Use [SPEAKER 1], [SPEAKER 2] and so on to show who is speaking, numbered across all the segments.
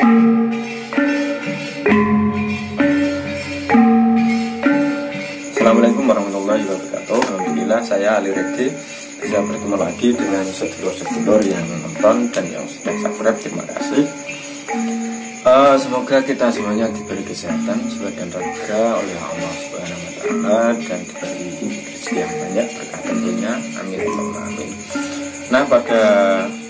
[SPEAKER 1] Assalamualaikum warahmatullahi wabarakatuh. Alhamdulillah saya Ali Redi bisa bertemu lagi dengan sedulur-sedulur yang nonton dan yang sudah subscribe. Terima kasih. Semoga kita semuanya diberi kesehatan jiwa dan raga oleh Allah Subhanahu wa taala dan diberi rezeki yang banyak berkah tentunya. Amin Allahumma amin. Nah, pada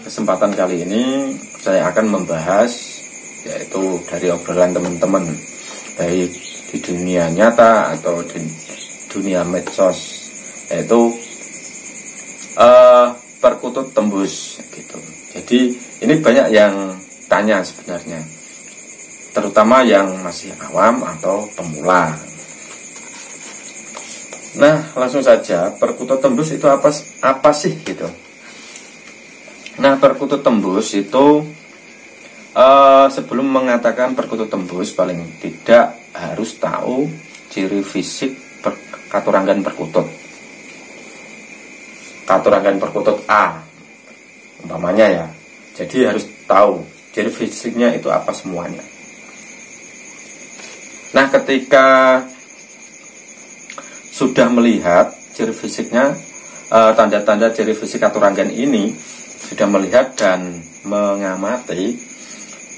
[SPEAKER 1] kesempatan kali ini saya akan membahas yaitu dari obrolan teman-teman baik di dunia nyata atau di dunia medsos, yaitu perkutut tembus gitu. Jadi ini banyak yang tanya sebenarnya, terutama yang masih awam atau pemula. Nah, langsung saja, perkutut tembus itu apa sih gitu. Nah, perkutut tembus itu sebelum mengatakan perkutut tembus paling tidak harus tahu ciri fisik katuranggan perkutut. Katuranggan perkutut A umpamanya ya. Jadi harus tahu ciri fisiknya itu apa semuanya. Nah, ketika sudah melihat ciri fisiknya, tanda-tanda ciri fisik katuranggan ini sudah melihat dan mengamati,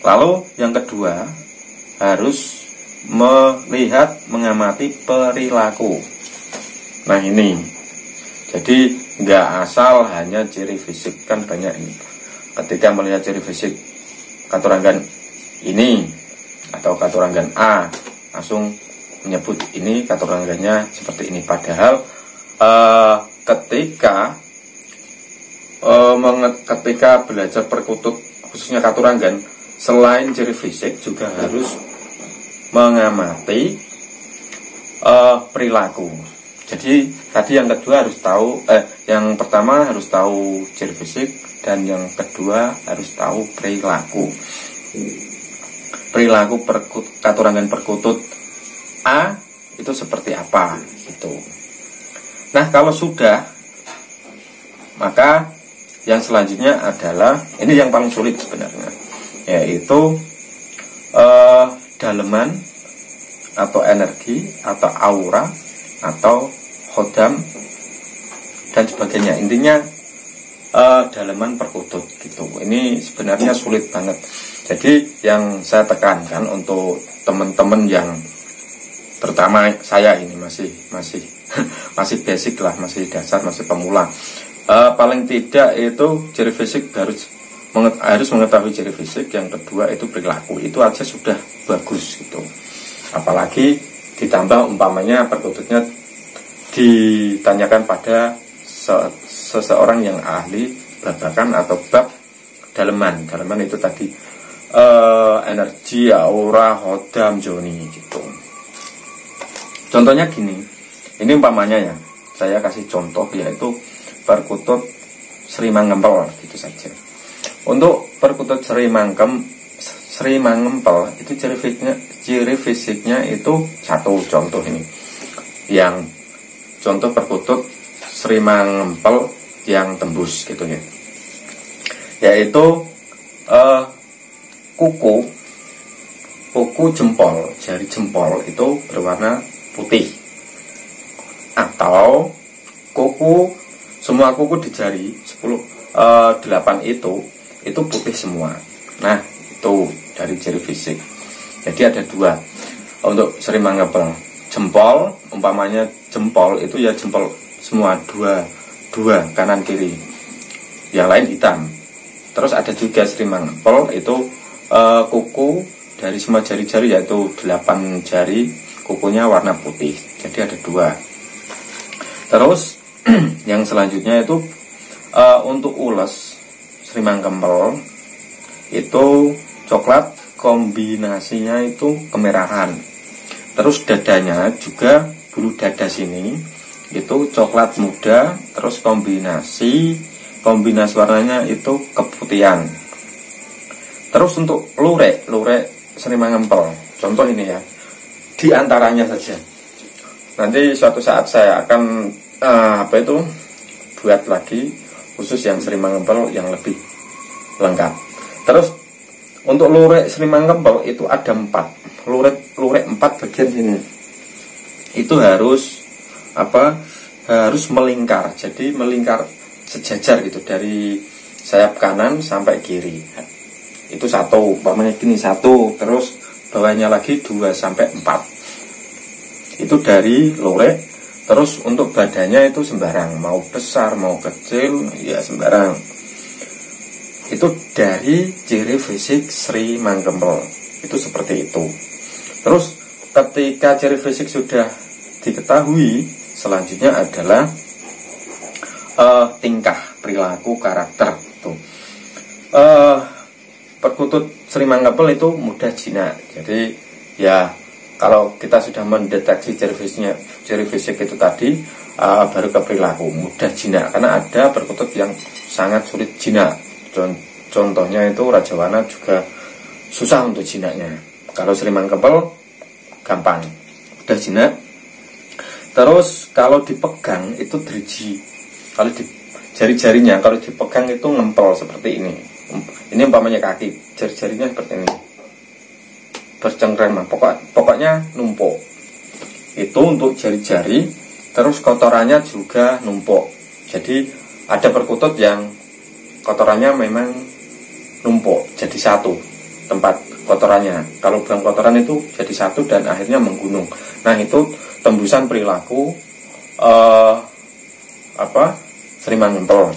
[SPEAKER 1] lalu yang kedua harus melihat, mengamati perilaku. Nah ini, jadi nggak asal hanya ciri fisik, kan banyak ini. Ketika melihat ciri fisik katuranggan ini atau katuranggan A, langsung menyebut ini katuranggannya seperti ini. Padahal ketika belajar perkutut khususnya katuranggan, selain ciri fisik juga harus mengamati perilaku. Jadi tadi yang kedua harus tahu, yang pertama harus tahu ciri fisik dan yang kedua harus tahu perilaku. Perilaku katuranggan perkutut A itu seperti apa gitu. Nah, kalau sudah, maka yang selanjutnya adalah ini yang paling sulit sebenarnya, yaitu daleman atau energi atau aura atau khodam dan sebagainya. Intinya daleman perkutut gitu. Ini sebenarnya sulit banget. Jadi yang saya tekankan untuk teman-teman yang, terutama saya ini masih masih basic lah, masih dasar, masih pemula, paling tidak itu ciri fisik harus mengetahui ciri fisik. Yang kedua itu perilaku. Itu aja sudah bagus gitu. Apalagi ditambah umpamanya perkututnya ditanyakan pada seseorang yang ahli babakan atau bab daleman. Daleman itu tadi energi, aura, khodam, joni gitu. Contohnya gini, ini umpamanya ya, saya kasih contoh yaitu perkutut Sri Mangempel gitu saja. Untuk perkutut Sri Mangempel itu ciri fisiknya itu satu. Contoh ini, yang contoh perkutut Sri Mangempel yang tembus gitu ya, yaitu kuku jempol, jari jempol itu berwarna putih, atau semua kuku di jari 8 itu putih semua. Nah, itu dari ciri fisik. Jadi ada dua untuk Sri Mangempel. Jempol, umpamanya jempol itu ya jempol semua, dua kanan kiri, yang lain hitam. Terus ada juga Sri Mangempel itu kuku dari semua jari-jari, yaitu 8 jari, kukunya warna putih. Jadi ada dua. Terus yang selanjutnya itu untuk ules Sri Mangempel itu coklat, kombinasinya itu kemerahan. Terus dadanya juga, bulu dada sini itu coklat muda, terus kombinasi warnanya itu keputihan. Terus untuk lurik Sri Mangempel, contoh ini ya, di antaranya saja. Nanti suatu saat saya akan buat lagi khusus yang Sri Mangempel yang lebih lengkap. Terus Untuk lurik Sri Mangkempel itu ada 4. Lurik 4 bagian sini. Itu harus harus melingkar. Jadi melingkar sejajar gitu dari sayap kanan sampai kiri. Itu 1, umpamanya gini 1, terus bawahnya lagi 2 sampai 4. Itu dari lurik. Terus untuk badannya itu sembarang, mau besar mau kecil ya sembarang. Itu dari ciri fisik Sri Mangkempel. Itu seperti itu. Terus ketika ciri fisik sudah diketahui, selanjutnya adalah tingkah, perilaku, karakter. Tuh. Perkutut Sri Mangkempel itu mudah jinak. Jadi ya kalau kita sudah mendeteksi ciri fisik itu tadi, baru ke perilaku, mudah jinak. Karena ada perkutut yang sangat sulit jinak. Contohnya itu Rajawana juga susah untuk jinaknya. Kalau Sri Mangkempel gampang, mudah jinak. Terus kalau dipegang itu driji. Kalau di jari-jarinya kalau dipegang itu ngempel seperti ini. Ini umpamanya kaki, jari-jarinya seperti ini, bercengkrama, pokoknya numpuk. Itu untuk jari-jari. Terus kotorannya juga numpuk. Jadi ada perkutut yang kotorannya memang numpuk, jadi satu tempat kotorannya. Kalau buang kotoran itu jadi satu dan akhirnya menggunung. Nah itu tembusan perilaku Sri Mangkempel.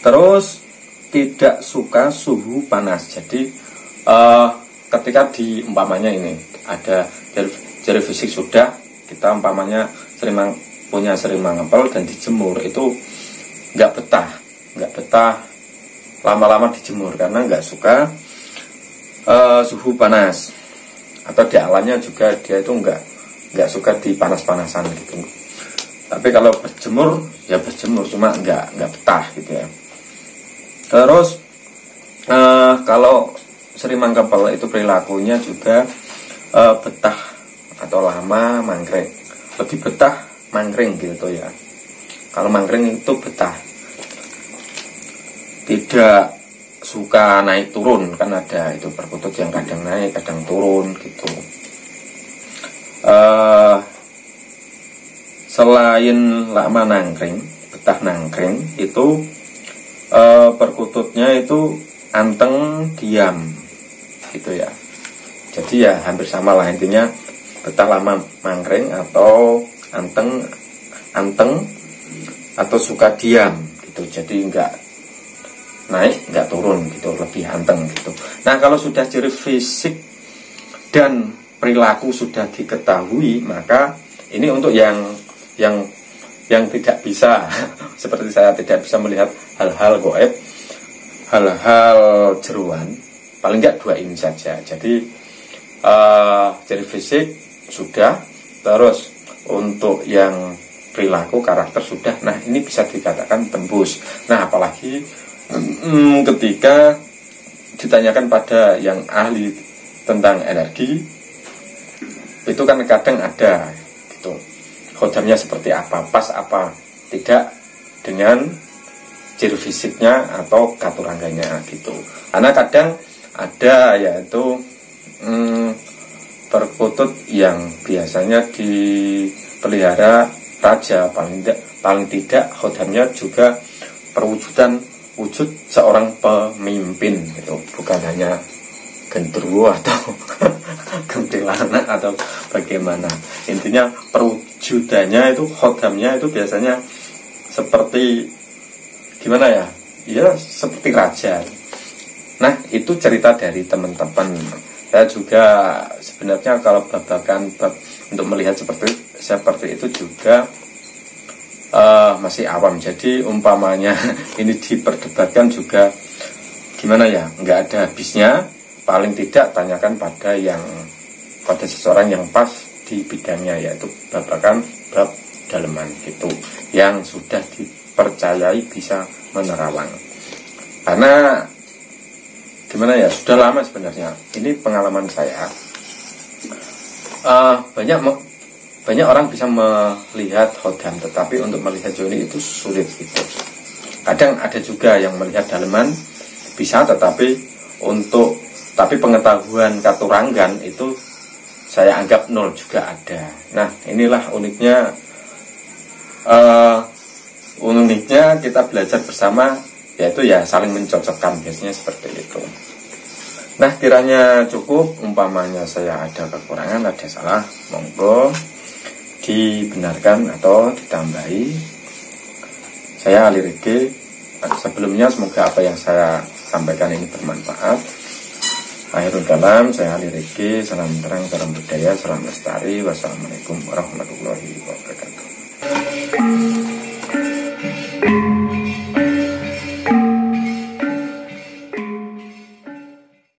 [SPEAKER 1] Terus tidak suka suhu panas. Jadi ketika umpamanya ini ada ciri fisik sudah, kita umpamanya punya Sri Mangkempel dan dijemur, itu nggak betah lama-lama dijemur karena nggak suka suhu panas. Atau di alamnya juga dia itu nggak suka dipanas-panasan gitu. Tapi kalau berjemur ya berjemur, cuma nggak betah gitu ya. Terus kalau Sri Mangkempel itu perilakunya juga betah atau lama mangkring. Lebih betah mangkring gitu ya. Kalau mangkring itu betah. Tidak suka naik turun, kan ada itu perkutut yang kadang naik kadang turun gitu. Selain lama nangkring, betah nangkring, itu perkututnya itu anteng diam gitu ya. Jadi ya hampir sama lah intinya, betah lama mangkring atau anteng atau suka diam gitu. Jadi enggak naik enggak turun gitu, lebih anteng gitu. Nah kalau sudah ciri fisik dan perilaku sudah diketahui, maka ini untuk yang tidak bisa seperti saya tidak bisa melihat hal-hal goib, hal-hal jeruan, paling enggak 2 ini saja. Jadi ciri fisik sudah, terus untuk yang perilaku karakter sudah. Nah ini bisa dikatakan tembus. Nah apalagi ketika ditanyakan pada yang ahli tentang energi, itu kan kadang ada gitu, khodamnya seperti apa, pas apa tidak dengan ciri fisiknya atau katurangganya gitu. Karena kadang ada yaitu perkutut yang biasanya dipelihara raja, paling tidak khodamnya juga wujud seorang pemimpin gitu, bukan hanya gendruwo atau kuntilanak atau bagaimana. Intinya perwujudannya itu, khodamnya itu biasanya seperti gimana ya? Ya seperti raja. Nah itu cerita dari teman-teman. Saya juga sebenarnya kalau babakan untuk melihat seperti itu juga masih awam. Jadi umpamanya ini diperdebatkan juga gimana ya, nggak ada habisnya. Paling tidak tanyakan pada seseorang yang pas di bidangnya, yaitu babakan bab daleman gitu, yang sudah dipercayai bisa menerawang. Karena gimana ya, sudah lama sebenarnya ini pengalaman saya. Banyak orang bisa melihat khodam, tetapi untuk melihat joni itu sulit gitu. Kadang ada juga yang melihat daleman bisa, tetapi Tapi pengetahuan Katuranggan itu saya anggap 0 juga ada. Nah, inilah uniknya kita belajar bersama, yaitu ya saling mencocokkan, biasanya seperti itu. Nah, kiranya cukup. Umpamanya saya ada kekurangan, ada salah, monggo dibenarkan atau ditambahi. Saya Ali Rege. Sebelumnya semoga apa yang saya sampaikan ini bermanfaat. Akhirul kalam, saya Ali Rege. Salam terang, salam budaya, salam lestari. Wassalamualaikum warahmatullahi wabarakatuh.